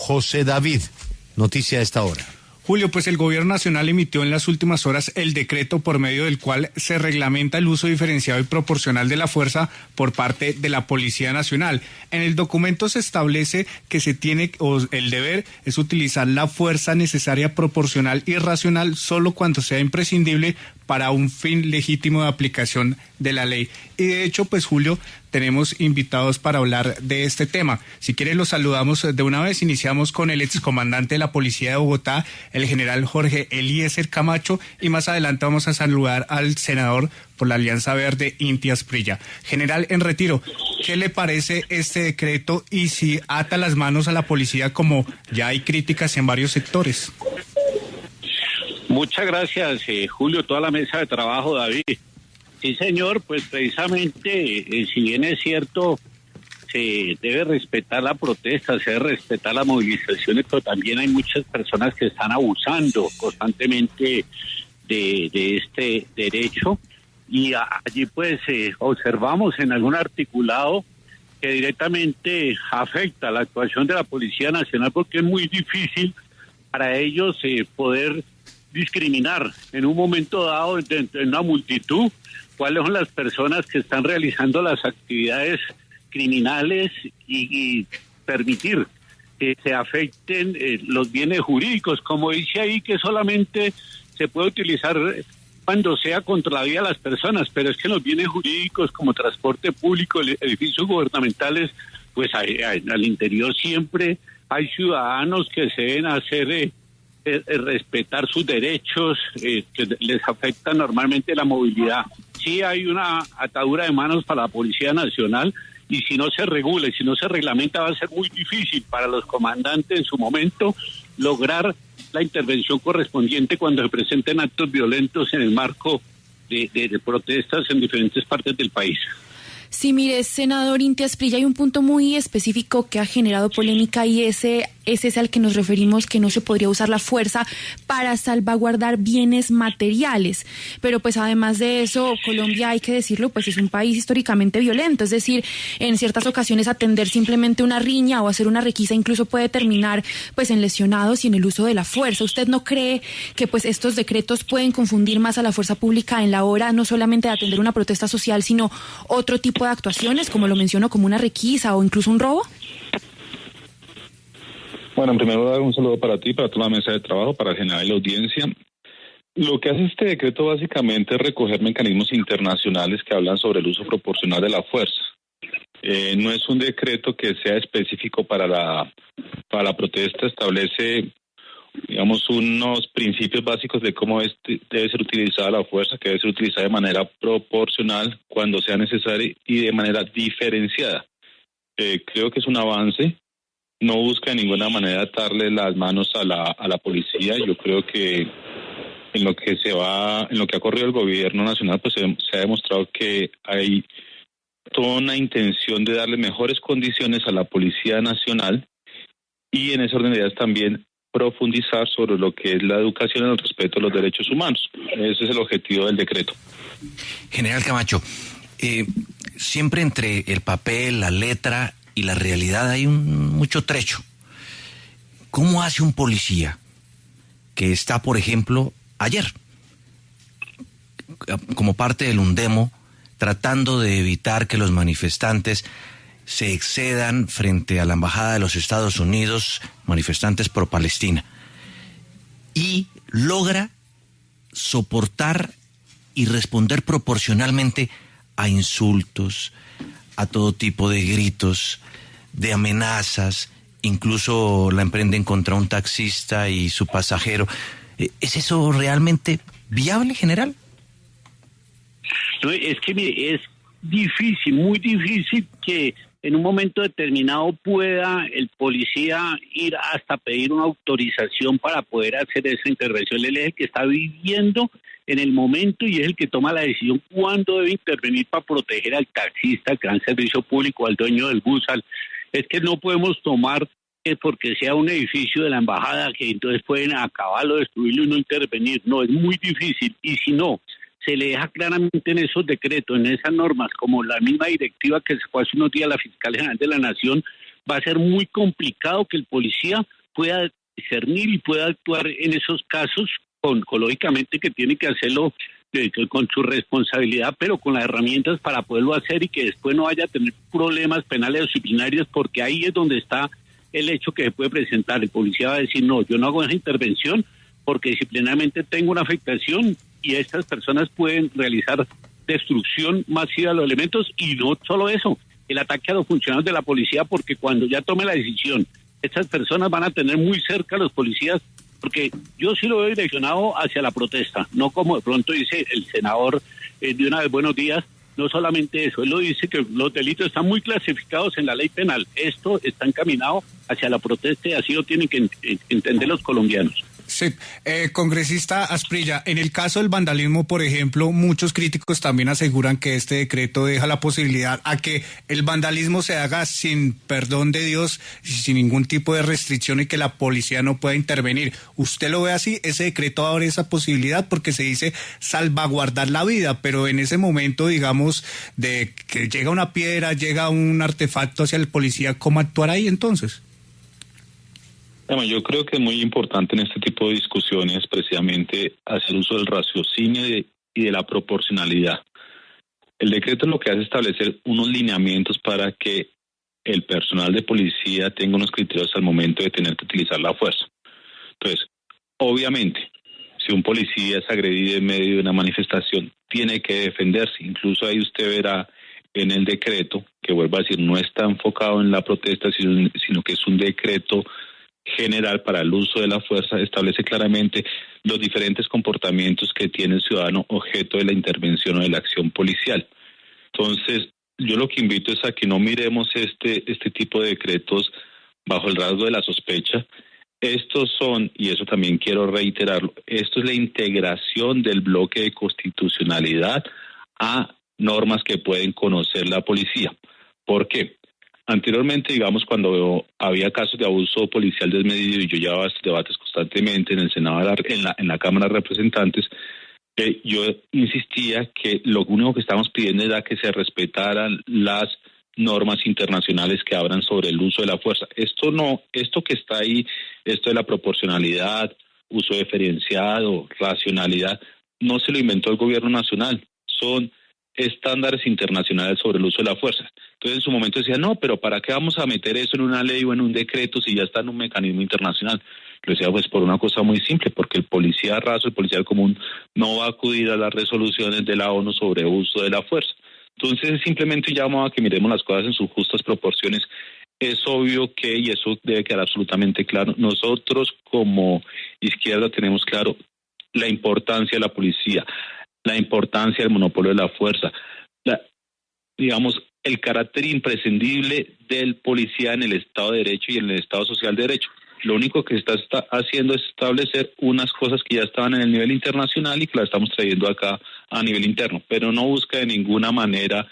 José David. Noticia a esta hora. Julio, pues el Gobierno Nacional emitió en las últimas horas el decreto por medio del cual se reglamenta el uso diferenciado y proporcional de la fuerza por parte de la Policía Nacional. En el documento se establece que el deber es utilizar la fuerza necesaria, proporcional y racional solo cuando sea imprescindible para un fin legítimo de aplicación de la ley. Y de hecho, pues Julio, tenemos invitados para hablar de este tema. Si quieren los saludamos de una vez. Iniciamos con el excomandante de la Policía de Bogotá, el general Jorge Eliezer Camacho, y más adelante vamos a saludar al senador por la Alianza Verde, Inti Asprilla. General en retiro, ¿qué le parece este decreto y si ata las manos a la policía como ya hay críticas en varios sectores? Muchas gracias, Julio, toda la mesa de trabajo, David. Sí, señor, pues precisamente, si bien es cierto, se debe respetar la protesta, se debe respetar las movilizaciones, pero también hay muchas personas que están abusando constantemente de este derecho. Y allí pues observamos en algún articulado que directamente afecta la actuación de la Policía Nacional, porque es muy difícil para ellos poder discriminar en un momento dado en una multitud cuáles son las personas que están realizando las actividades criminales y permitir que se afecten los bienes jurídicos, como dice ahí, que solamente se puede utilizar cuando sea contra la vida de las personas, pero es que los bienes jurídicos como transporte público, edificios gubernamentales, pues al interior siempre hay ciudadanos que se deben hacer respetar sus derechos, que les afecta normalmente la movilidad. Sí hay una atadura de manos para la Policía Nacional, y si no se regula y si no se reglamenta va a ser muy difícil para los comandantes en su momento lograr la intervención correspondiente cuando se presenten actos violentos en el marco de protestas en diferentes partes del país. Sí, mire, senador Inti Asprilla, hay un punto muy específico que ha generado polémica y ese es al que nos referimos, que no se podría usar la fuerza para salvaguardar bienes materiales. Pero pues además de eso, Colombia, hay que decirlo, pues es un país históricamente violento. Es decir, en ciertas ocasiones atender simplemente una riña o hacer una requisa incluso puede terminar pues en lesionados y en el uso de la fuerza. ¿Usted no cree que pues estos decretos pueden confundir más a la fuerza pública en la hora no solamente de atender una protesta social, sino otro tipo de actuaciones, como lo menciono, como una requisa o incluso un robo? Bueno, en primer lugar, un saludo para ti, para toda la mesa de trabajo, para el general y la audiencia. Lo que hace este decreto básicamente es recoger mecanismos internacionales que hablan sobre el uso proporcional de la fuerza. No es un decreto que sea específico para la protesta, establece, digamos, unos principios básicos de cómo debe ser utilizada la fuerza, que debe ser utilizada de manera proporcional cuando sea necesaria y de manera diferenciada. Creo que es un avance. No busca de ninguna manera atarle las manos a la policía. Yo creo que en lo que ha corrido el gobierno nacional, pues se ha demostrado que hay toda una intención de darle mejores condiciones a la Policía Nacional y en ese orden de ideas también profundizar sobre lo que es la educación en el respeto a los derechos humanos. Ese es el objetivo del decreto. General Camacho, siempre entre el papel, la letra y la realidad hay mucho trecho. ¿Cómo hace un policía que está, por ejemplo, ayer, como parte del Undemo, tratando de evitar que los manifestantes se excedan frente a la Embajada de los Estados Unidos, manifestantes pro Palestina, y logra soportar y responder proporcionalmente a insultos, a todo tipo de gritos, de amenazas, incluso la emprenden contra un taxista y su pasajero? ¿Es eso realmente viable, general? No, es que mire, es difícil, muy difícil que en un momento determinado pueda el policía ir hasta pedir una autorización para poder hacer esa intervención. Él es el que está viviendo en el momento y es el que toma la decisión cuándo debe intervenir para proteger al taxista, al gran servicio público, al dueño del bus. Es que no podemos tomar porque sea un edificio de la embajada que entonces pueden acabarlo, destruirlo y no intervenir. No, es muy difícil. Y si no se le deja claramente en esos decretos, en esas normas, como la misma directiva que sacó hace unos días la Fiscal General de la Nación, va a ser muy complicado que el policía pueda discernir y pueda actuar en esos casos, lógicamente que tiene que hacerlo con su responsabilidad, pero con las herramientas para poderlo hacer y que después no vaya a tener problemas penales o disciplinarios, porque ahí es donde está el hecho que se puede presentar. El policía va a decir, no, yo no hago esa intervención porque disciplinariamente tengo una afectación y estas personas pueden realizar destrucción masiva de los elementos, y no solo eso, el ataque a los funcionarios de la policía, porque cuando ya tome la decisión, estas personas van a tener muy cerca a los policías, porque yo sí lo veo direccionado hacia la protesta, no como de pronto dice el senador de una vez buenos días. No solamente eso, él lo dice que los delitos están muy clasificados en la ley penal. Esto está encaminado hacia la protesta y así lo tienen que entender los colombianos. Sí, congresista Asprilla, en el caso del vandalismo, por ejemplo, muchos críticos también aseguran que este decreto deja la posibilidad a que el vandalismo se haga sin perdón de Dios, sin ningún tipo de restricción y que la policía no pueda intervenir. ¿Usted lo ve así? Ese decreto abre esa posibilidad porque se dice salvaguardar la vida, pero en ese momento, digamos, de que llega una piedra, llega un artefacto hacia el policía, ¿cómo actuar ahí entonces? Bueno, yo creo que es muy importante en este tipo de discusiones precisamente hacer uso del raciocinio y de la proporcionalidad. El decreto lo que hace es establecer unos lineamientos para que el personal de policía tenga unos criterios al momento de tener que utilizar la fuerza. Entonces, obviamente, si un policía es agredido en medio de una manifestación, tiene que defenderse. Incluso ahí usted verá en el decreto, que vuelvo a decir, no está enfocado en la protesta, sino que es un decreto general para el uso de la fuerza, establece claramente los diferentes comportamientos que tiene el ciudadano objeto de la intervención o de la acción policial. Entonces, yo lo que invito es a que no miremos este tipo de decretos bajo el rasgo de la sospecha. Estos son, y eso también quiero reiterarlo, esto es la integración del bloque de constitucionalidad a normas que pueden conocer la policía. ¿Por qué? Anteriormente, digamos, cuando había casos de abuso policial desmedido, y yo llevaba estos debates constantemente en el Senado, en la Cámara de Representantes, yo insistía que lo único que estábamos pidiendo era que se respetaran las normas internacionales que hablan sobre el uso de la fuerza. Esto que está ahí, esto de la proporcionalidad, uso diferenciado, racionalidad, no se lo inventó el gobierno nacional, son estándares internacionales sobre el uso de la fuerza. Entonces en su momento decía, no, pero ¿para qué vamos a meter eso en una ley o en un decreto si ya está en un mecanismo internacional? Lo decía pues por una cosa muy simple, porque el policía raso, el policía común, no va a acudir a las resoluciones de la ONU sobre uso de la fuerza. Entonces simplemente llamo a que miremos las cosas en sus justas proporciones. Es obvio que, y eso debe quedar absolutamente claro, nosotros como izquierda tenemos claro la importancia de la policía, la importancia del monopolio de la fuerza, digamos, el carácter imprescindible del policía en el Estado de Derecho y en el Estado Social de Derecho. Lo único que está haciendo es establecer unas cosas que ya estaban en el nivel internacional y que las estamos trayendo acá a nivel interno, pero no busca de ninguna manera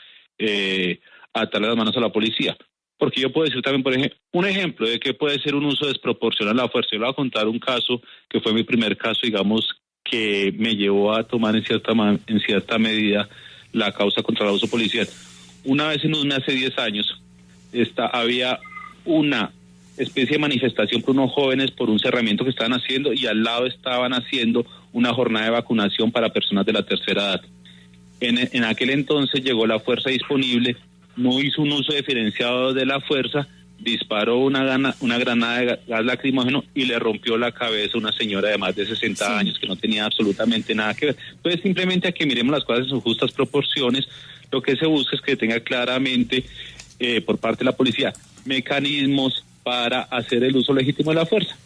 atarle las manos a la policía. Porque yo puedo decir también, por ejemplo, un ejemplo de que puede ser un uso desproporcional de la fuerza. Yo le voy a contar un caso que fue mi primer caso, digamos, que me llevó a tomar en cierta medida la causa contra el abuso policial. Una vez hace 10 años, había una especie de manifestación por unos jóvenes por un cerramiento que estaban haciendo y al lado estaban haciendo una jornada de vacunación para personas de la tercera edad. En aquel entonces llegó la fuerza disponible, no hizo un uso diferenciado de la fuerza, disparó una granada de gas lacrimógeno y le rompió la cabeza a una señora de más de 60 años que no tenía absolutamente nada que ver. Entonces simplemente a que miremos las cosas en sus justas proporciones, lo que se busca es que tenga claramente por parte de la policía mecanismos para hacer el uso legítimo de la fuerza.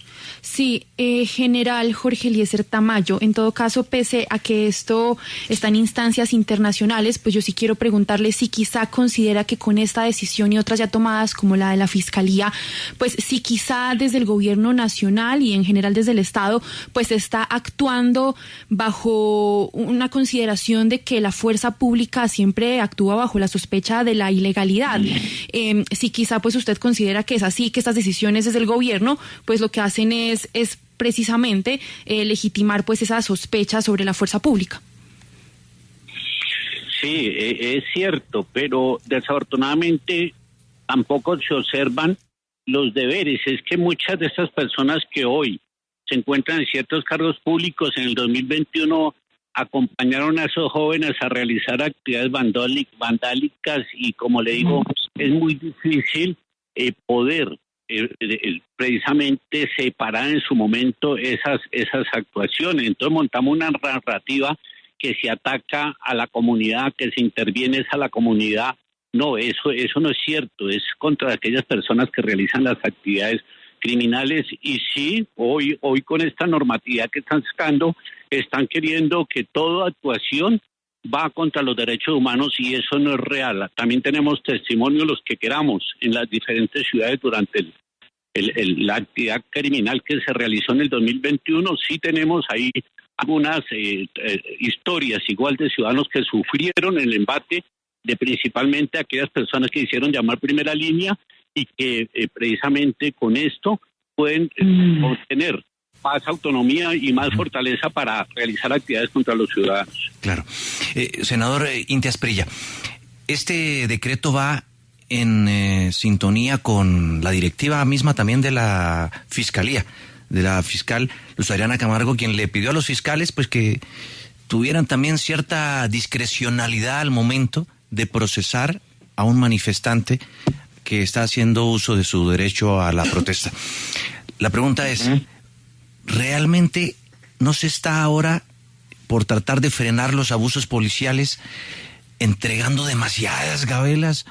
Sí, general Jorge Eliezer Tamayo, en todo caso, pese a que esto está en instancias internacionales, pues yo sí quiero preguntarle si quizá considera que con esta decisión y otras ya tomadas, como la de la Fiscalía, pues si quizá desde el gobierno nacional y en general desde el Estado, pues está actuando bajo una consideración de que la fuerza pública siempre actúa bajo la sospecha de la ilegalidad. Si quizá pues usted considera que es así, que estas decisiones desde el gobierno, pues lo que hacen es precisamente legitimar pues esa sospecha sobre la fuerza pública. Sí, es cierto, pero desafortunadamente tampoco se observan los deberes. Es que muchas de estas personas que hoy se encuentran en ciertos cargos públicos en el 2021 acompañaron a esos jóvenes a realizar actividades vandálicas y, como le digo, es muy difícil poder precisamente separar en su momento esas actuaciones. Entonces montamos una narrativa que se ataca a la comunidad, que se interviene a la comunidad. No, eso no es cierto, es contra aquellas personas que realizan las actividades criminales. Y sí, hoy con esta normatividad que están sacando, están queriendo que toda actuación va contra los derechos humanos, y eso no es real. También tenemos testimonios, los que queramos, en las diferentes ciudades durante la actividad criminal que se realizó en el 2021. Sí tenemos ahí algunas historias igual de ciudadanos que sufrieron el embate de principalmente aquellas personas que hicieron llamar primera línea y que precisamente con esto pueden obtener más autonomía y más fortaleza para realizar actividades contra los ciudadanos. Claro. Senador Inti Asprilla, este decreto va en sintonía con la directiva misma también de la Fiscalía, de la fiscal Luz Adriana Camargo, quien le pidió a los fiscales pues que tuvieran también cierta discrecionalidad al momento de procesar a un manifestante que está haciendo uso de su derecho a la protesta. La pregunta es, ¿realmente no se está ahora, por tratar de frenar los abusos policiales, entregando demasiadas gabelas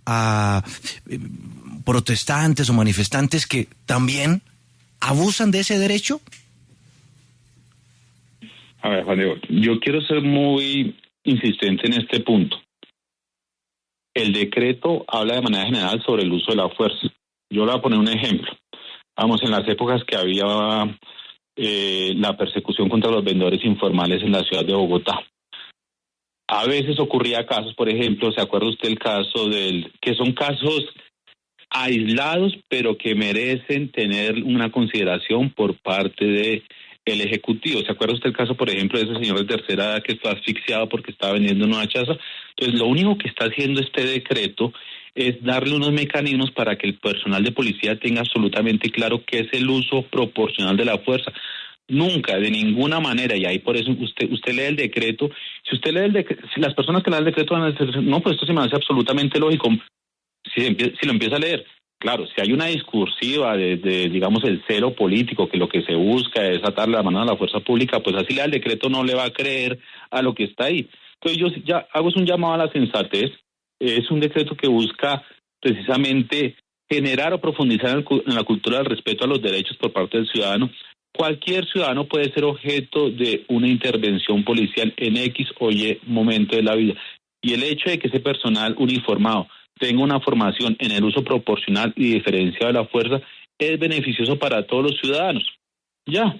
a protestantes o manifestantes que también abusan de ese derecho? A ver, Juan Diego, yo quiero ser muy insistente en este punto. El decreto habla de manera general sobre el uso de la fuerza. Yo le voy a poner un ejemplo. Vamos, en las épocas que había la persecución contra los vendedores informales en la ciudad de Bogotá, a veces ocurría casos, por ejemplo, ¿se acuerda usted el caso que son casos aislados, pero que merecen tener una consideración por parte de el Ejecutivo? ¿Se acuerda usted el caso, por ejemplo, de ese señor de tercera edad que está asfixiado porque estaba vendiendo una chaza? Entonces, lo único que está haciendo este decreto es darle unos mecanismos para que el personal de policía tenga absolutamente claro qué es el uso proporcional de la fuerza. Nunca, de ninguna manera, y ahí por eso usted lee el decreto. Si usted lee el decreto, si las personas que leen el decreto van a decir, no, pues esto se me hace absolutamente lógico, si lo empieza a leer. Claro, si hay una discursiva de digamos, el celo político, que lo que se busca es atarle la mano a la fuerza pública, pues así lea el decreto, no le va a creer a lo que está ahí. Entonces yo ya hago un llamado a la sensatez. Es un decreto que busca precisamente generar o profundizar en la cultura del respeto a los derechos por parte del ciudadano. Cualquier ciudadano puede ser objeto de una intervención policial en X o Y momento de la vida. Y el hecho de que ese personal uniformado tenga una formación en el uso proporcional y diferenciado de la fuerza es beneficioso para todos los ciudadanos. Ya.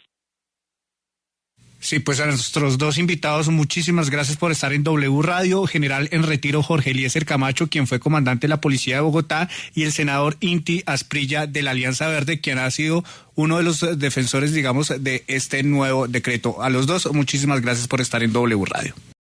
Sí, pues a nuestros dos invitados, muchísimas gracias por estar en W Radio. General en retiro Jorge Eliezer Camacho, quien fue comandante de la Policía de Bogotá, y el senador Inti Asprilla de la Alianza Verde, quien ha sido uno de los defensores, digamos, de este nuevo decreto. A los dos, muchísimas gracias por estar en W Radio.